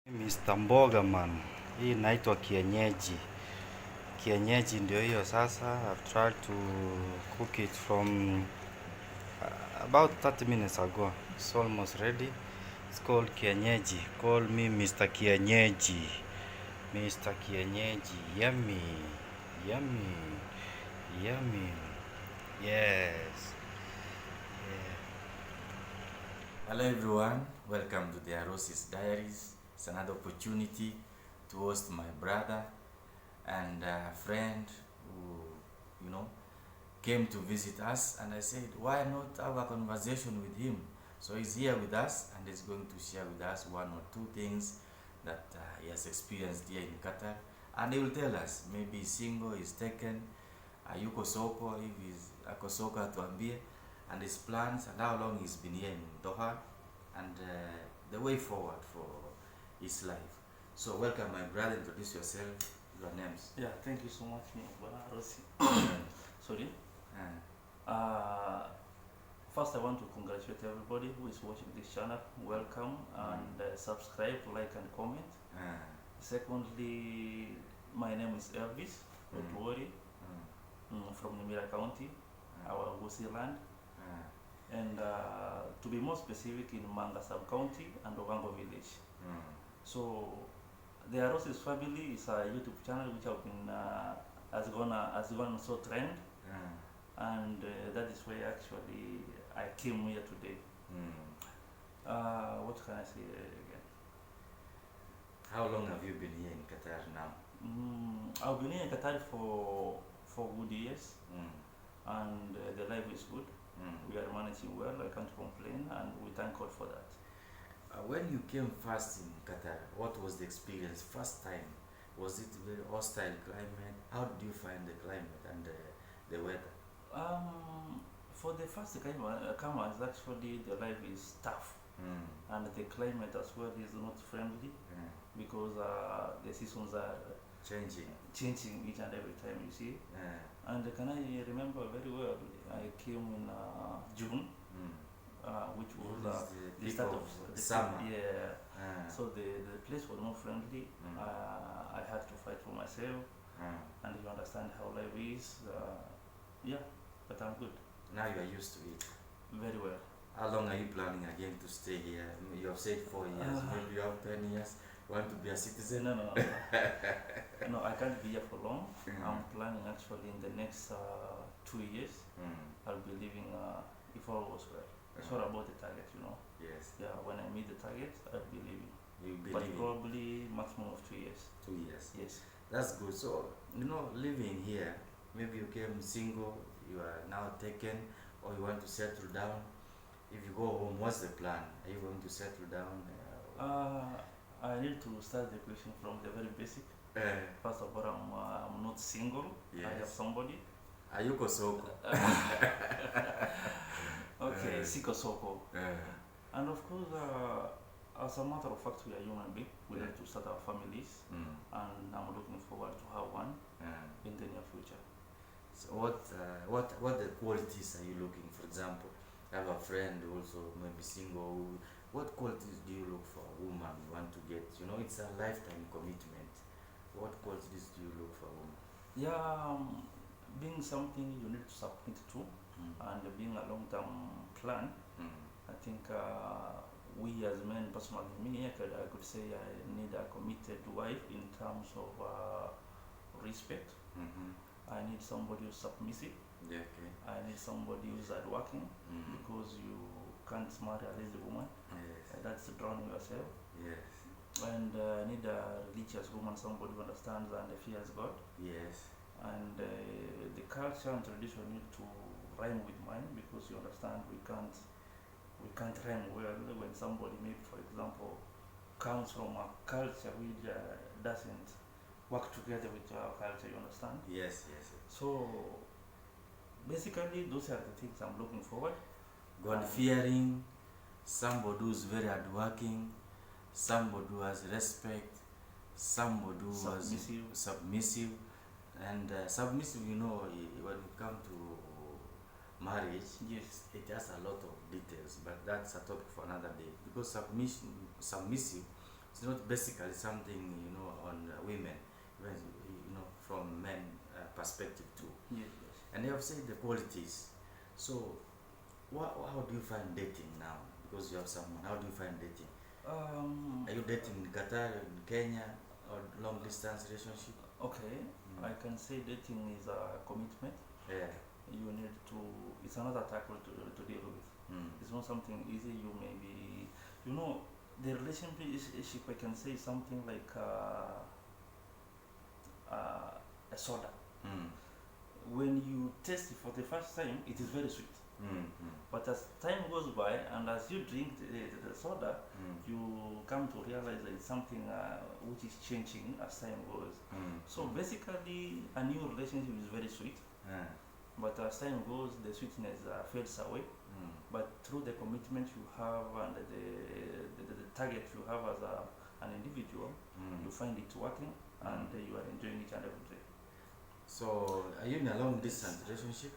Mr. Mboga man, hii inaitwa kienyeji. Kienyeji ndio hiyo sasa. I've tried to cook it from about 30 minutes ago. It's almost ready. It's called kienyeji. Call me Mr. Kienyeji. Mr. Kienyeji. Yummy. Yummy. Yummy. Yes. Yeah. Hello everyone. Welcome to the Arosis Diaries. It's another opportunity to host my brother and a friend who, came to visit us, and I said, why not have a conversation with him? So he's here with us and he's going to share with us one or two things that he has experienced here in Qatar, and he will tell us, maybe he's single, he's taken, yuko soko, if he's ako soko atuambie, and his plans and how long he's been here in Doha, and the way forward for his life. So welcome my brother, introduce yourself, your names. Yeah, thank you so much, Rossi. Sorry. First I want to congratulate everybody who is watching this channel. Welcome and subscribe, like and comment. Secondly, my name is Elvis, don't worry, from Nimira County, our Wusi land. And to be more specific, in Manga sub-county and Ogango village. So the Arosis family is a YouTube channel which have been has gone so trend, and that is why actually I came here today. What can I say again? How long have you been here in Qatar now? I've been here in Qatar for good years, and the life is good. We are managing well, I can't complain, and we thank God for that. When you came first in Qatar, what was the experience first time? Was it very hostile climate? How did you find the climate and the weather? For the first comers, actually the life is tough, and the climate as well is not friendly, because the seasons are changing each and every time, you see. And can I remember very well, I came in June, which was the start of the summer. Yeah. So the place was not friendly. I had to fight for myself, and you understand how life is. Yeah, but I'm good. Now you are used to it. Very well. How long are you planning again to stay here? You have said 4 years, maybe you have 10 years. You want to be a citizen? No. No, I can't be here for long. I'm planning actually in the next 2 years. I'll be leaving if all goes well. It's all about the target, Yes. Yeah, when I meet the target, I'll be leaving. You'll be but leaving. Probably maximum of 2 years. 2 years. Yes. That's good. So, living here, maybe you came single, you are now taken, or you want to settle down. If you go home, what's the plan? Are you going to settle down? I need to start the question from the very basic. First of all, I'm not single. Yes. I have somebody. Ayuko soko. Okay, siko soko. And of course, as a matter of fact, we are human beings. We need to start our families, and I'm looking forward to have one in the near future. So what the qualities are you looking? For example, I have a friend also maybe single. What qualities do you look for a woman you want to get? It's a lifetime commitment. What qualities do you look for a woman? Yeah, being something you need to submit to, and being a long-term plan. I think we as men, personally me, I could say I need a committed wife in terms of respect. I need somebody who's submissive. Yeah, okay. I need somebody who's hardworking, because you can't marry a lazy woman. Yes. That's drowning yourself. Yes. And I need a religious woman, somebody who understands and fears God. Yes. And the culture and tradition need to rhyme with mine, because you understand we can't rhyme well when somebody, maybe for example, comes from a culture which doesn't work together with our culture, you understand? Yes. So basically those are the things I'm looking forward. God fearing, somebody who's very hardworking, somebody who has respect, somebody who submissive. Was submissive. And submissive, when you come to marriage, yes, it has a lot of details, but that's a topic for another day. Because submissive It's not basically something, on women, even, from men perspective too. Yes, yes. And you have said the qualities. So, how do you find dating now? Because you have someone. How do you find dating? Are you dating in Qatar, in Kenya, or long distance relationship? Okay, I can say dating is a commitment. Yeah. You need to. It's another tackle to deal with. It's not something easy. You may be, the relationship. I can say something like a soda. When you taste it for the first time, it is very sweet. But as time goes by and as you drink the soda, you come to realize that it's something which is changing as time goes. So basically, a new relationship is very sweet, but as time goes, the sweetness fades away. But through the commitment you have and the target you have as an individual, you find it working and you are enjoying each and every day. So, are you in a long distance relationship?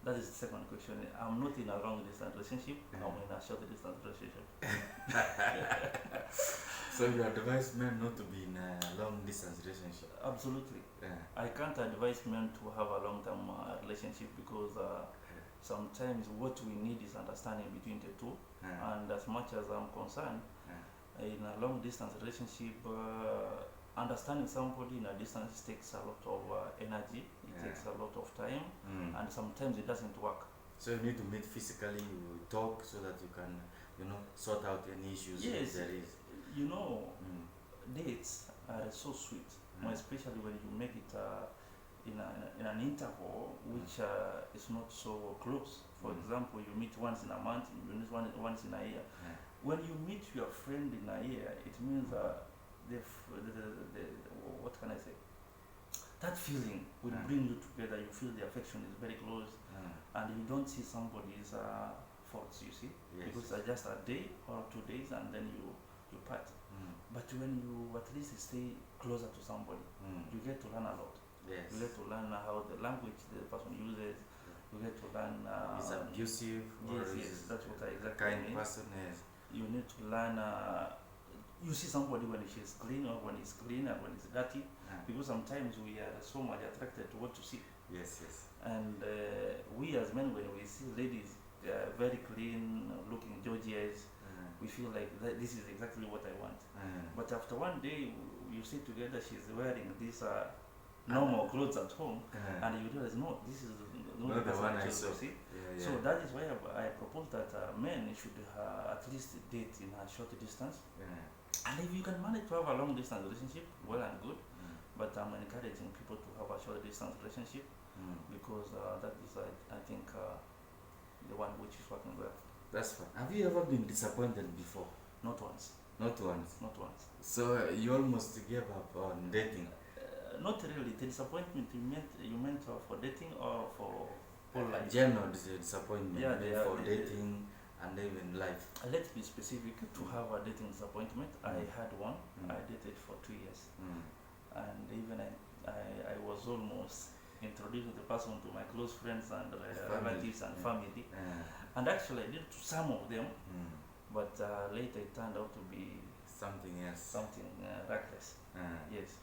That is the second question. I'm not in a long distance relationship. I'm in a short distance relationship. So you advise men not to be in a long distance relationship? Absolutely. I can't advise men to have a long term relationship because sometimes what we need is understanding between the two. And as much as I'm concerned, in a long distance relationship, understanding somebody in a distance takes a lot of energy, it takes a lot of time, and sometimes it doesn't work. So you need to meet physically, you talk so that you can, sort out any issues if there is. Dates are so sweet, especially when you make it in an interval which is not so close. For example, you meet once in a month, you meet once in a year. When you meet your friend in a year, it means what can I say? That feeling will bring you together. You feel the affection is very close, and you don't see somebody's faults. You see, because it's just a day or 2 days, and then you part. But when you at least stay closer to somebody, you get to learn a lot. Yes. You get to learn how the language the person uses. You get to learn. Is abusive? Yes, that's what I exactly kind mean. person is. You need to learn. You see somebody when she's clean or when he's clean and when he's dirty, because sometimes we are so much attracted to what you see. Yes, yes. And we as men, when we see ladies very clean, looking gorgeous, we feel like this is exactly what I want. But after one day, you sit together, she's wearing these normal clothes at home, and you realize, no, this is not the one I saw. See? So that is why I propose that men should at least date in a short distance. And if you can manage to have a long distance relationship, well and good. But I'm encouraging people to have a short distance relationship because that is, I think, the one which is working well. That's fine. Have you ever been disappointed before? Not once. Not once? Not once. So you almost gave up on dating? Not really. The disappointment you meant for dating or for whole life? General disappointment for dating and even life. Let's be specific. To have a dating disappointment, I had one. I dated for 2 years, and even I was almost introducing the person to my close friends and relatives and family, and actually I did to some of them, but later it turned out to be something else, something reckless. Yes.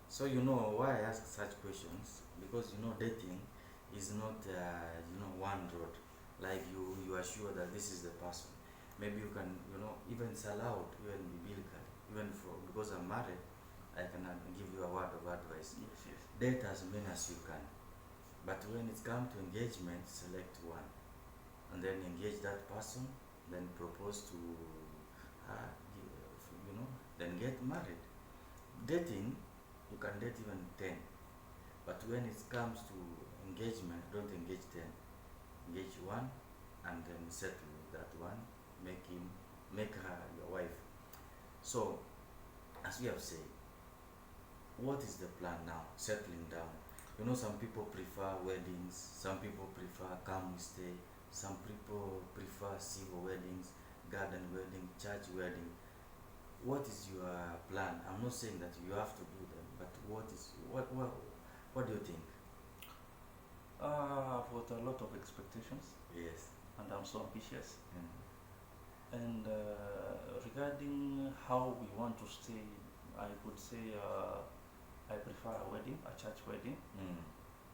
So why I ask such questions, because dating is not one road. Like you are sure that this is the person. Maybe you can even it's allowed, even biblical, because I'm married, I can give you a word of advice. Yes. Date as many as you can, but when it comes to engagement, select one, and then engage that person, then propose to her, then get married. Dating, you can date even 10, but when it comes to engagement, don't engage 10. Engage one, and then settle with that one. Make her your wife. So, as we have said, what is the plan now? Settling down. Some people prefer weddings. Some people prefer come stay. Some people prefer civil weddings, garden wedding, church wedding. What is your plan? I'm not saying that you have to do them, but what do you think? I've got a lot of expectations. Yes. And I'm so ambitious. And regarding how we want to stay, I would say I prefer a wedding, a church wedding,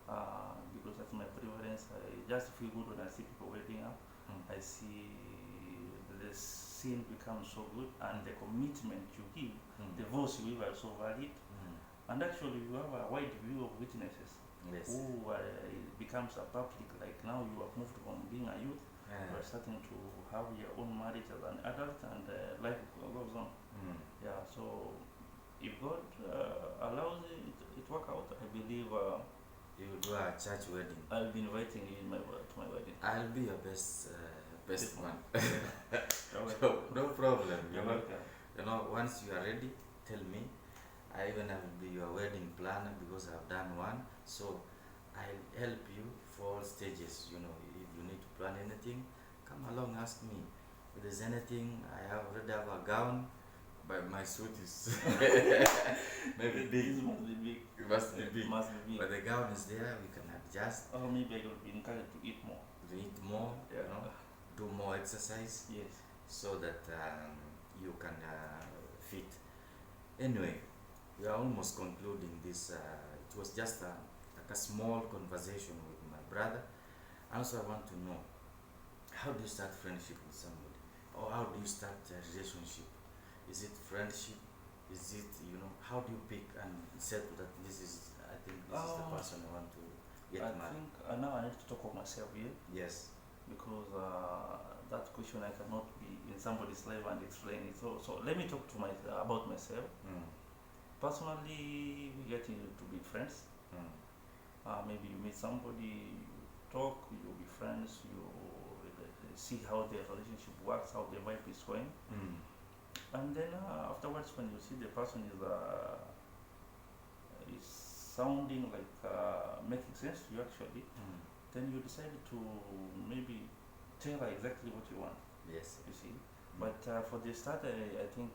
because that's my preference. I just feel good when I see people wedding up. I see the scene becomes so good, and the commitment you give, the vows you give are so valid. And actually, you have a wide view of witnesses Yes. who it becomes a public. Like now, you have moved from being a youth, you are starting to have your own marriage as an adult, and life goes on. Yeah. So if God allows it work out, I believe You will do a church wedding. I'll be inviting you in to my wedding. I'll be your best Best one. You're So, no problem. You're welcome. Once you are ready, tell me. I will be your wedding planner because I've done one. So I'll help you for all stages. If you need to plan anything, come along, ask me. If there's anything, I already have a gown, but my suit is maybe big. This must be big. It must be big. Must be big. But the gown is there, we can adjust. Or maybe I will be encouraged to eat more. To eat more, do more exercise. Yes. So that you can fit. Anyway, we are almost concluding this. It was just like a small conversation with my brother. Also, I want to know, how do you start friendship with somebody, or how do you start a relationship? Is it friendship? Is it how do you pick and settle that this is the person I want to get I married? think now I need to talk of myself here. Yes. Because that question I cannot be in somebody's life and explain it. So let me talk to about myself. Personally, we get to be friends. Maybe you meet somebody, you talk, you'll be friends, you see how the relationship works, how the vibe is going. And then afterwards, when you see the person is sounding like making sense to you actually, then you decide to maybe tell her exactly what you want. Yes. You see, but for the start, I think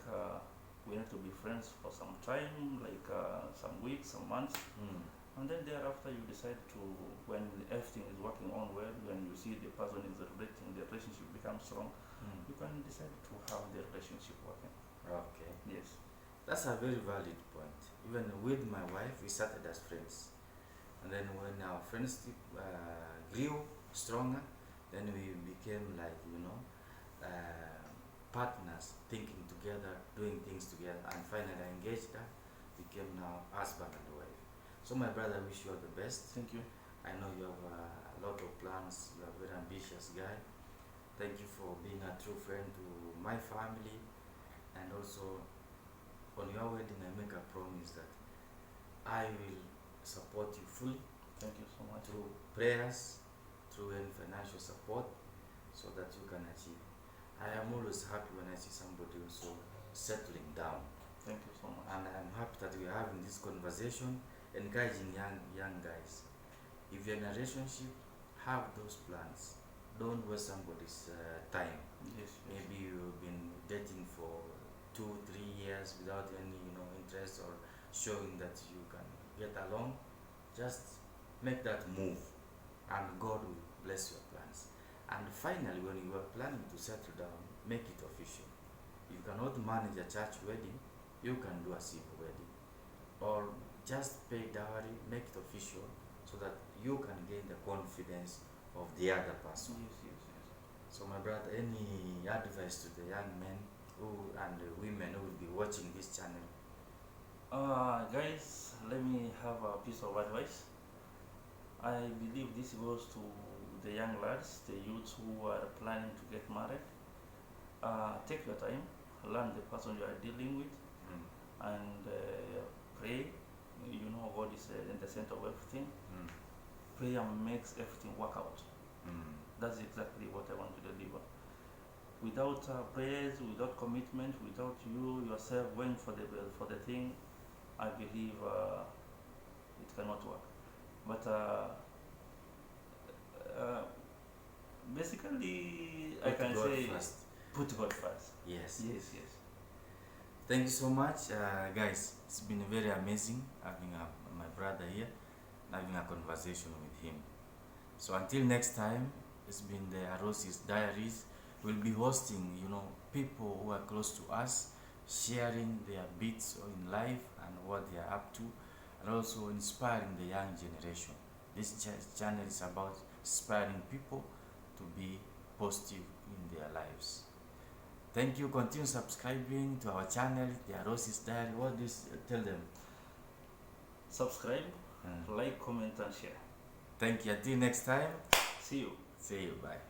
we need to be friends for some time, like some weeks, some months, and then thereafter you decide to, when everything is working on well, when you see the person is relating, the relationship becomes strong, you can decide to have the relationship working. Okay. Yes. That's a very valid point. Even with my wife, we started as friends. And then when our friendship grew stronger, then we became like, partners, thinking together, doing things together, and finally I engaged her, became now husband and wife. So my brother, I wish you all the best. Thank you. I know you have a lot of plans. You are a very ambitious guy. Thank you for being a true friend to my family, and also on your wedding I make a promise that I will support you fully. Thank you so much. Through prayers, through any financial support, so that you can achieve. I am always happy when I see somebody also settling down. Thank you so much. And I am happy that we are having this conversation, encouraging young guys. If you're in a relationship, have those plans. Don't waste somebody's time. Yes. Maybe you've been dating for 2-3 years without any interest or showing that you can get along. Just make that move, and God will bless your plans. And finally, when you are planning to settle down, make it official. You cannot manage a church wedding, you can do a civil wedding, or just pay dowry, make it official, so that you can gain the confidence of the other person. Yes. So my brother, any advice to the young men and the women who will be watching this channel? Guys, let me have a piece of advice. I believe this goes to the young lads, the youths who are planning to get married. Take your time, learn the person you are dealing with, and pray. God is in the center of everything. Prayer makes everything work out. That's exactly what I want to deliver. Without prayers, without commitment, without you yourself going for the thing, I believe it cannot work. But basically, I can say first. Put God first. Yes. Thank you so much, guys. It's been very amazing having my brother here, having a conversation with him. So until next time, it's been the Arosi's Diaries. we'll be hosting, people who are close to us, sharing their bits in life and what they are up to, and also inspiring the young generation. This channel is about inspiring people to be positive in their lives. Thank you. Continue subscribing to our channel, The Aros's Diary. What do you tell them? Subscribe, like, comment, and share. Thank you. Until next time. See you. See you. Bye.